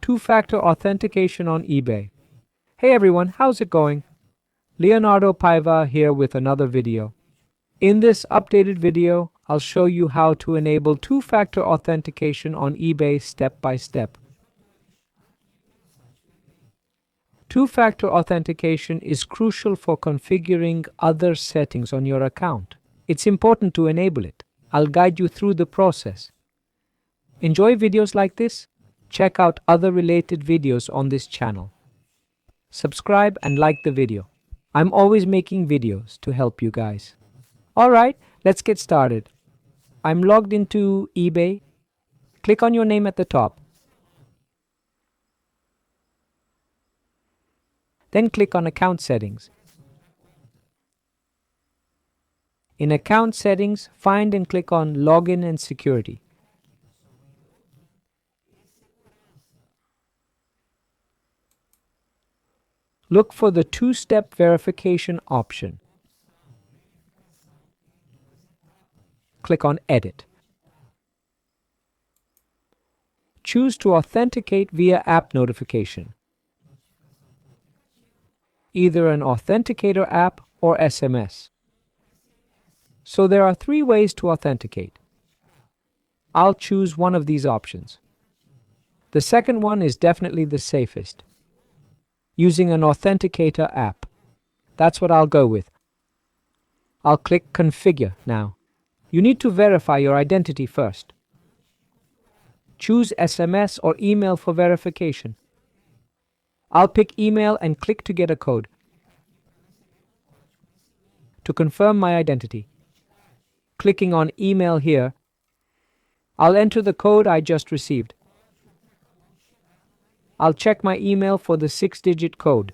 Two-factor authentication on eBay. Hey everyone, how's it going? Leonardo Paiva here with another video. In this updated video, I'll show you how to enable two-factor authentication on eBay step by step. Two-factor authentication is crucial for configuring other settings on your account. It's important to enable it. I'll guide you through the process. Enjoy videos like this? Check out other related videos on this channel. Subscribe and like the video. I'm always making videos to help you guys. Alright, let's get started. I'm logged into eBay. Click on your name at the top. Then click on Account Settings. In Account Settings, find and click on Login and Security. Look for the two-step verification option. Click on Edit. Choose to authenticate via app notification, either an authenticator app or SMS. So there are 3 ways to authenticate. I'll choose one of these options. The second one is definitely the safest, using an authenticator app. That's what I'll go with. I'll click Configure now. You need to verify your identity first. Choose SMS or email for verification. I'll pick email and click to get a code to confirm my identity. Clicking on email here, I'll enter the code I just received. I'll check my email for the 6-digit code.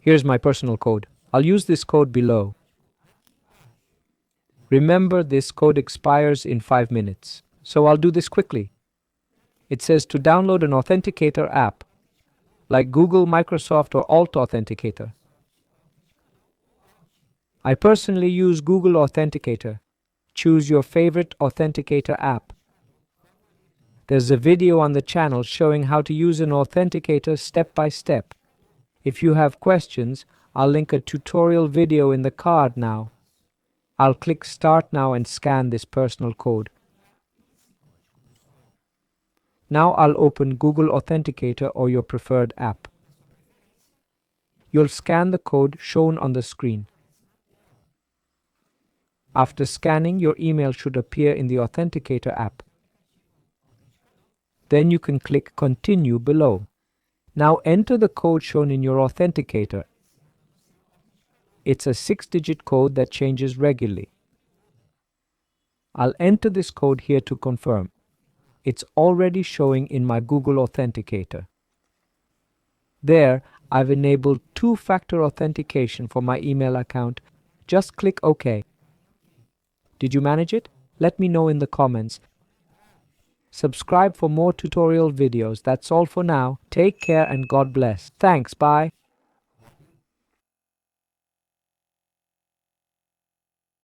Here's my personal code. I'll use this code below. Remember, this code expires in 5 minutes, so I'll do this quickly. It says to download an authenticator app, like Google, Microsoft, or Alt Authenticator. I personally use Google Authenticator. Choose your favorite authenticator app. There's a video on the channel showing how to use an authenticator step by step. If you have questions, I'll link a tutorial video in the card now. I'll click Start now and scan this personal code. Now I'll open Google Authenticator or your preferred app. You'll scan the code shown on the screen. After scanning, your email should appear in the Authenticator app. Then you can click Continue below. Now enter the code shown in your Authenticator. It's a 6-digit code that changes regularly. I'll enter this code here to confirm. It's already showing in my Google Authenticator. There, I've enabled two-factor authentication for my email account. Just click OK. Did you manage it? Let me know in the comments. Subscribe for more tutorial videos. That's all for now. Take care and God bless. Thanks. Bye.